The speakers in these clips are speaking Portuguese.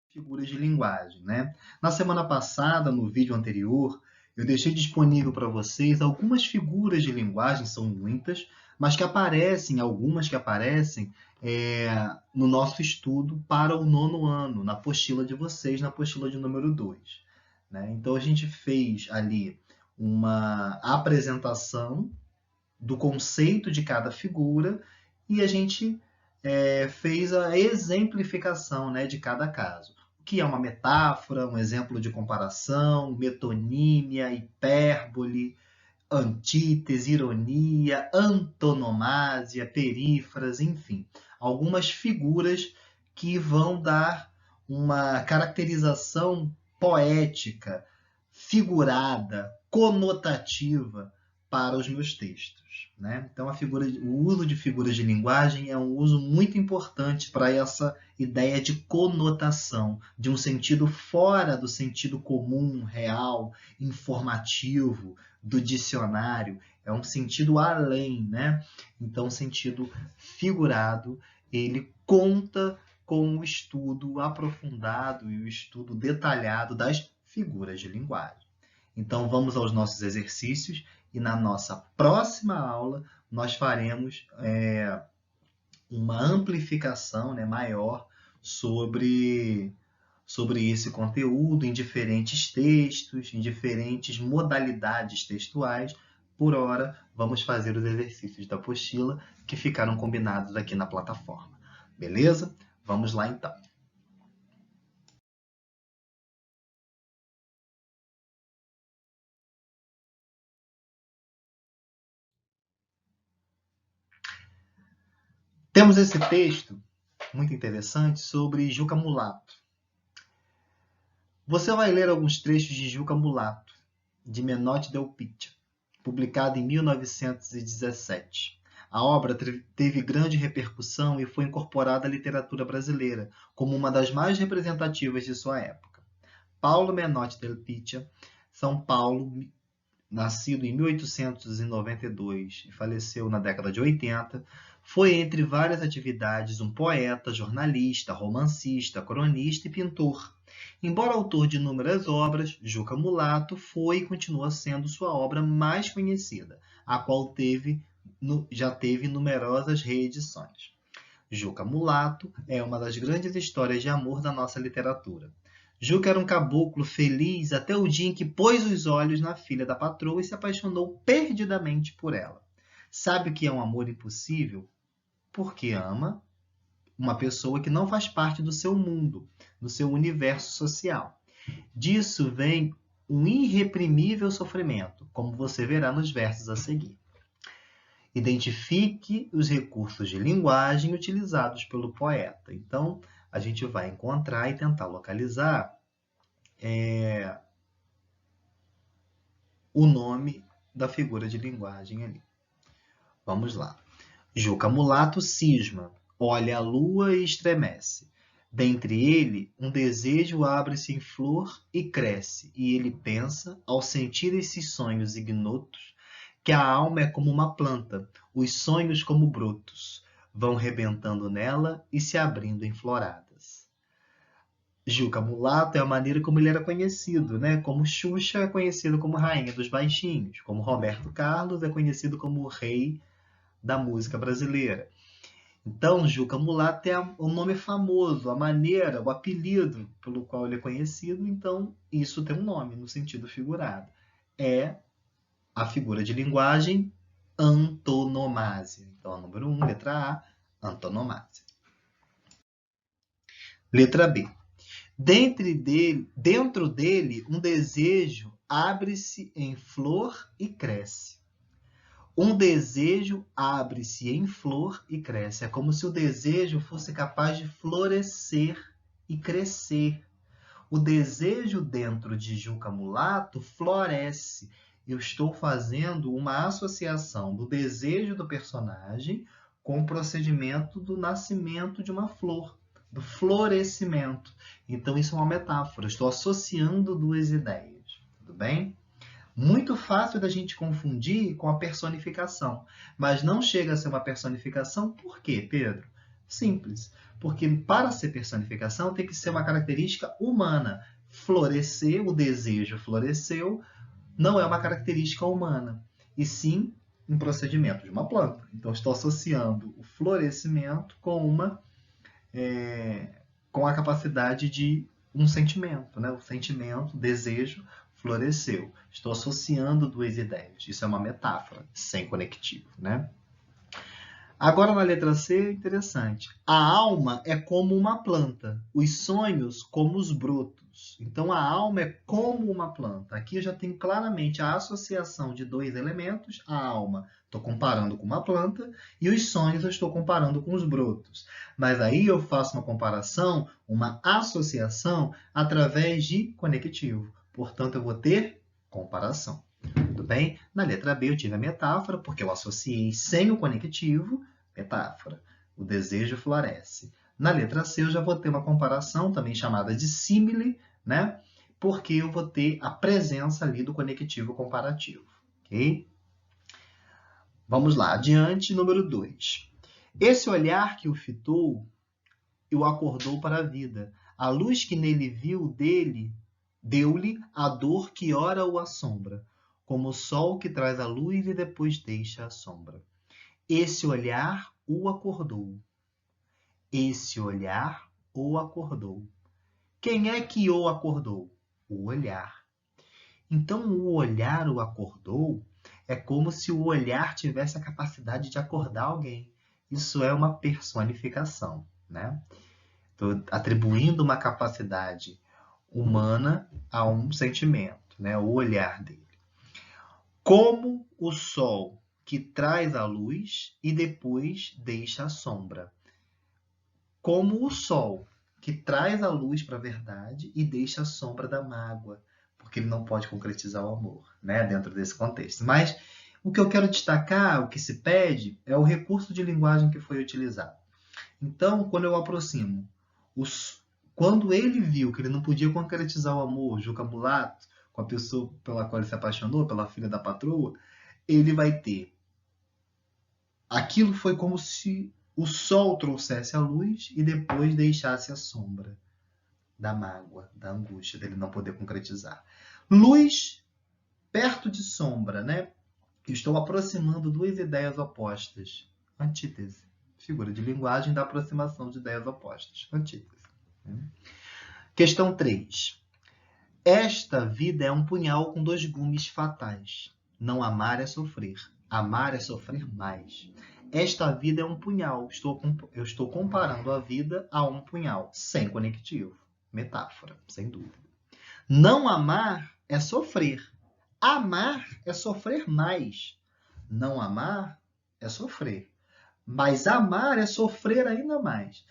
Figuras de linguagem, né? Na semana passada, no vídeo anterior, eu deixei disponível para vocês algumas figuras de linguagem, são muitas, mas algumas que aparecem no nosso estudo para o 9º ano, na apostila de vocês, na apostila de número 2. Né? Então, a gente fez ali uma apresentação do conceito de cada figura e a gente fez a exemplificação, né, de cada caso. O que é uma metáfora, um exemplo de comparação, metonímia, hipérbole, antítese, ironia, antonomásia, perífrase, enfim. Algumas figuras que vão dar uma caracterização poética, figurada, conotativa para os meus textos. Né? Então, o uso de figuras de linguagem é um uso muito importante para essa ideia de conotação, de um sentido fora do sentido comum, real, informativo, do dicionário. É um sentido além, né? Então, o sentido figurado, ele conta com o estudo aprofundado e o estudo detalhado das figuras de linguagem. Então, vamos aos nossos exercícios e na nossa próxima aula nós faremos uma amplificação, né, maior sobre esse conteúdo em diferentes textos, em diferentes modalidades textuais. Por hora, vamos fazer os exercícios da apostila que ficaram combinados aqui na plataforma. Beleza? Vamos lá, então. Temos esse texto muito interessante sobre Juca Mulato. Você vai ler alguns trechos de Juca Mulato, de Menotti Del Pitta, publicado em 1917. A obra teve grande repercussão e foi incorporada à literatura brasileira como uma das mais representativas de sua época. Paulo Menotti Del Pitta, São Paulo, nascido em 1892 e faleceu na década de 80, foi, entre várias atividades, um poeta, jornalista, romancista, cronista e pintor. Embora autor de inúmeras obras, Juca Mulato foi e continua sendo sua obra mais conhecida, a qual já teve numerosas reedições. Juca Mulato é uma das grandes histórias de amor da nossa literatura. Juca era um caboclo feliz até o dia em que pôs os olhos na filha da patroa e se apaixonou perdidamente por ela. Sabe o que é um amor impossível? Porque ama uma pessoa que não faz parte do seu mundo, do seu universo social. Disso vem um irreprimível sofrimento, como você verá nos versos a seguir. Identifique os recursos de linguagem utilizados pelo poeta. Então, a gente vai encontrar e tentar localizar o nome da figura de linguagem ali. Vamos lá. Juca Mulato cisma, olha a lua e estremece. Dentre ele, um desejo abre-se em flor e cresce, e ele pensa, ao sentir esses sonhos ignotos, que a alma é como uma planta, os sonhos como brotos, vão rebentando nela e se abrindo em floradas. Juca Mulato é a maneira como ele era conhecido, né? Como Xuxa é conhecido como Rainha dos Baixinhos, como Roberto Carlos é conhecido como o Rei da música brasileira. Então, Juca Mulato é o nome famoso, a maneira, o apelido pelo qual ele é conhecido, então isso tem um nome no sentido figurado. É a figura de linguagem antonomásia. Então, número 1, letra A, antonomásia. Letra B. Dentro dele, um desejo abre-se em flor e cresce. Um desejo abre-se em flor e cresce. É como se o desejo fosse capaz de florescer e crescer. O desejo dentro de Juca Mulato floresce. Eu estou fazendo uma associação do desejo do personagem com o procedimento do nascimento de uma flor, do florescimento. Então, isso é uma metáfora. Estou associando duas ideias. Tudo bem? Muito fácil da gente confundir com a personificação. Mas não chega a ser uma personificação, por quê, Pedro? Simples. Porque para ser personificação tem que ser uma característica humana. Florescer, o desejo floresceu, não é uma característica humana, e sim um procedimento de uma planta. Então, estou associando o florescimento com a capacidade de um sentimento, né? O sentimento, o desejo, floresceu. Estou associando duas ideias. Isso é uma metáfora, sem conectivo, né? Agora, na letra C, interessante. A alma é como uma planta, os sonhos como os brotos. Então, a alma é como uma planta. Aqui eu já tenho claramente a associação de dois elementos. A alma, estou comparando com uma planta, e os sonhos eu estou comparando com os brotos. Mas aí eu faço uma comparação, uma associação, através de conectivo. Portanto, eu vou ter comparação. Tudo bem? Na letra B eu tive a metáfora, porque eu associei sem o conectivo, metáfora. O desejo floresce. Na letra C eu já vou ter uma comparação, também chamada de símile, né? Porque eu vou ter a presença ali do conectivo comparativo. Ok? Vamos lá, adiante, número 2. Esse olhar que o fitou e o acordou para a vida. A luz que nele viu deu-lhe a dor que ora o assombra, como o sol que traz a luz e depois deixa a sombra. Esse olhar o acordou. Esse olhar o acordou. Quem é que o acordou? O olhar. Então, o olhar o acordou é como se o olhar tivesse a capacidade de acordar alguém. Isso é uma personificação, né? Estou atribuindo uma capacidade humana a um sentimento, né? O olhar dele. Como o sol que traz a luz e depois deixa a sombra. Como o sol que traz a luz para a verdade e deixa a sombra da mágoa, porque ele não pode concretizar o amor, né? Dentro desse contexto. Mas o que eu quero destacar, o que se pede, é o recurso de linguagem que foi utilizado. Então, quando eu aproximo, quando ele viu que ele não podia concretizar o amor, Juca Mulato, com a pessoa pela qual ele se apaixonou, pela filha da patroa, ele vai ter. Aquilo foi como se o sol trouxesse a luz e depois deixasse a sombra da mágoa, da angústia dele não poder concretizar. Luz perto de sombra, né? Estou aproximando duas ideias opostas. Antítese. Figura de linguagem da aproximação de ideias opostas. Antítese. Questão 3. Esta vida é um punhal com dois gumes fatais. Não amar é sofrer. Amar é sofrer mais. Esta vida é um punhal. Eu estou comparando a vida a um punhal. Sem conectivo. Metáfora, sem dúvida. Não amar é sofrer. Amar é sofrer mais. Não amar é sofrer. Mas amar é sofrer ainda mais.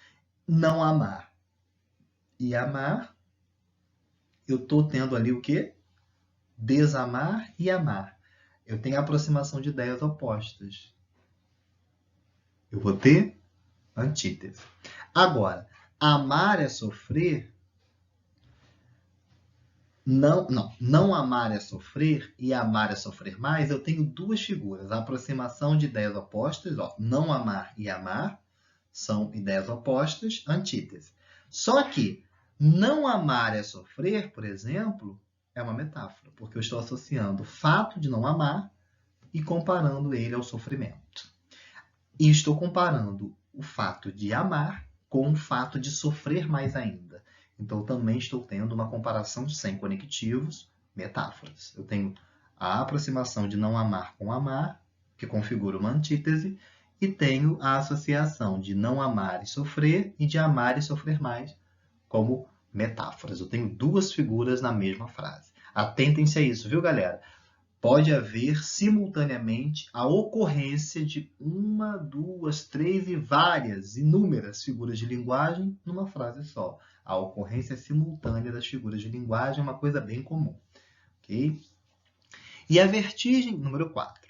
Não amar e amar, eu estou tendo ali o quê? Desamar e amar. Eu tenho a aproximação de ideias opostas. Eu vou ter antítese. Agora, amar é sofrer. Não amar é sofrer e amar é sofrer mais. Eu tenho duas figuras. A aproximação de ideias opostas. Não amar e amar são ideias opostas, antítese. Só que não amar é sofrer, por exemplo, é uma metáfora, porque eu estou associando o fato de não amar e comparando ele ao sofrimento. E estou comparando o fato de amar com o fato de sofrer mais ainda. Então, também estou tendo uma comparação sem conectivos, metáforas. Eu tenho a aproximação de não amar com amar, que configura uma antítese, e tenho a associação de não amar e sofrer e de amar e sofrer mais como metáforas. Eu tenho duas figuras na mesma frase. Atentem-se a isso, viu, galera? Pode haver simultaneamente a ocorrência de uma, duas, três e várias, inúmeras figuras de linguagem numa frase só. A ocorrência simultânea das figuras de linguagem é uma coisa bem comum. Ok? E a vertigem, número 4.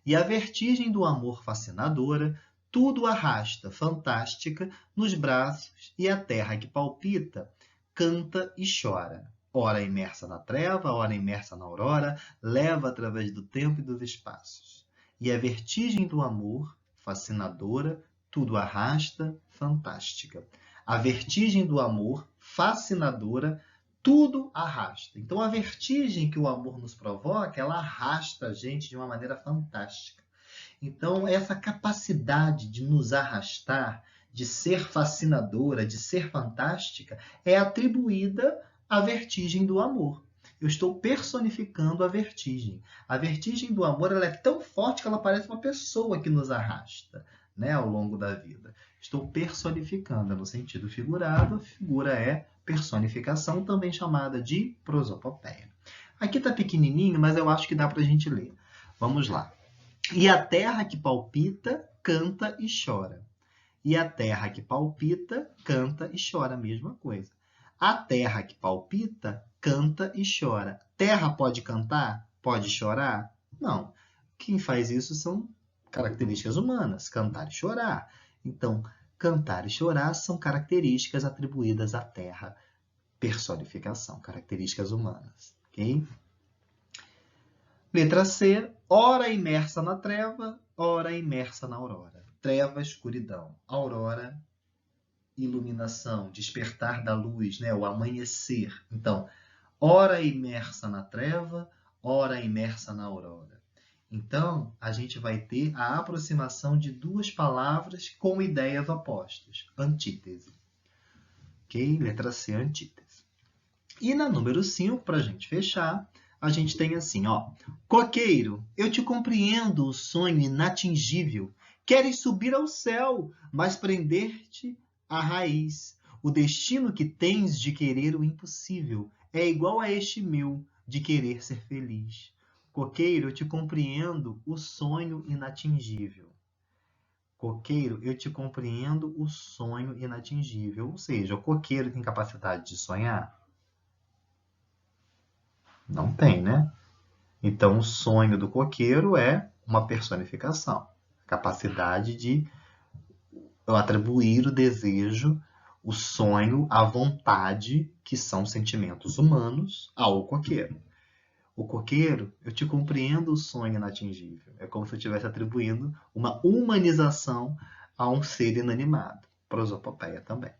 E a vertigem do amor fascinadora, tudo arrasta, fantástica, nos braços, e a terra que palpita, canta e chora. Ora imersa na treva, ora imersa na aurora, leva através do tempo e dos espaços. E a vertigem do amor, fascinadora, tudo arrasta, fantástica. A vertigem do amor, fascinadora, tudo arrasta. Então, a vertigem que o amor nos provoca, ela arrasta a gente de uma maneira fantástica. Então, essa capacidade de nos arrastar, de ser fascinadora, de ser fantástica, é atribuída à vertigem do amor. Eu estou personificando a vertigem. A vertigem do amor ela é tão forte que ela parece uma pessoa que nos arrasta, né, ao longo da vida. Estou personificando, no sentido figurado, a figura é personificação, também chamada de prosopopeia. Aqui está pequenininho, mas eu acho que dá para a gente ler. Vamos lá. E a terra que palpita, canta e chora. E a terra que palpita, canta e chora, a mesma coisa. A terra que palpita, canta e chora. Terra pode cantar? Pode chorar? Não. Quem faz isso são características humanas, cantar e chorar. Então, cantar e chorar são características atribuídas à terra, personificação, características humanas. Ok? Letra C, ora imersa na treva, ora imersa na aurora. Treva, escuridão. Aurora, iluminação, despertar da luz, né? O amanhecer. Então, ora imersa na treva, ora imersa na aurora. Então, a gente vai ter a aproximação de duas palavras com ideias opostas. Antítese. Ok? Letra C, antítese. E na número 5, para a gente fechar, a gente tem assim, ó. Coqueiro, eu te compreendo o sonho inatingível. Queres subir ao céu, mas prender-te à raiz. O destino que tens de querer o impossível é igual a este meu, de querer ser feliz. Coqueiro, eu te compreendo o sonho inatingível. Coqueiro, eu te compreendo o sonho inatingível. Ou seja, o coqueiro tem capacidade de sonhar? Não tem, né? Então, o sonho do coqueiro é uma personificação. A capacidade de atribuir o desejo, o sonho, a vontade, que são sentimentos humanos, ao coqueiro. O coqueiro, eu te compreendo o sonho inatingível. É como se eu estivesse atribuindo uma humanização a um ser inanimado. Prosopopeia também.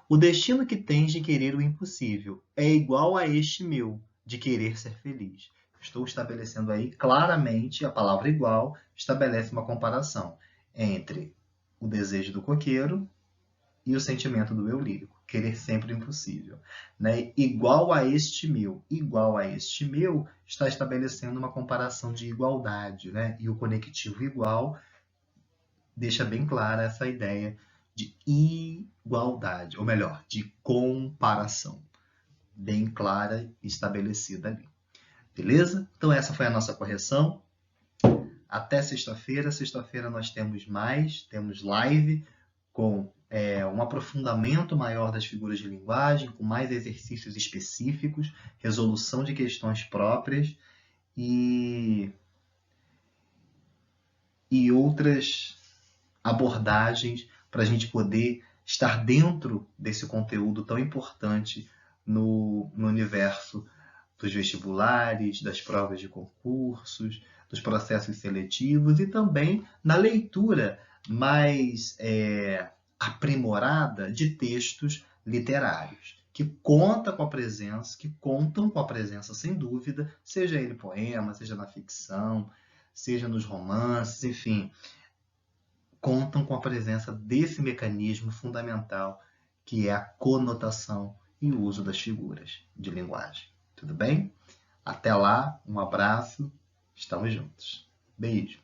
O destino que tens de querer o impossível é igual a este meu, de querer ser feliz. Estou estabelecendo aí claramente, a palavra igual estabelece uma comparação entre o desejo do coqueiro e o sentimento do eu lírico. Querer sempre o impossível. Né? Igual a este meu está estabelecendo uma comparação de igualdade. Né? E o conectivo igual deixa bem clara essa ideia de igualdade, ou melhor, de comparação. Bem clara e estabelecida ali. Beleza? Então essa foi a nossa correção. Até sexta-feira. Sexta-feira nós temos live com um aprofundamento maior das figuras de linguagem, com mais exercícios específicos, resolução de questões próprias e outras abordagens para a gente poder estar dentro desse conteúdo tão importante no universo dos vestibulares, das provas de concursos, dos processos seletivos e também na leitura mais aprimorada de textos literários, que contam com a presença, sem dúvida, seja ele poema, seja na ficção, seja nos romances, enfim, contam com a presença desse mecanismo fundamental que é a conotação e o uso das figuras de linguagem. Tudo bem? Até lá, um abraço, estamos juntos. Beijo!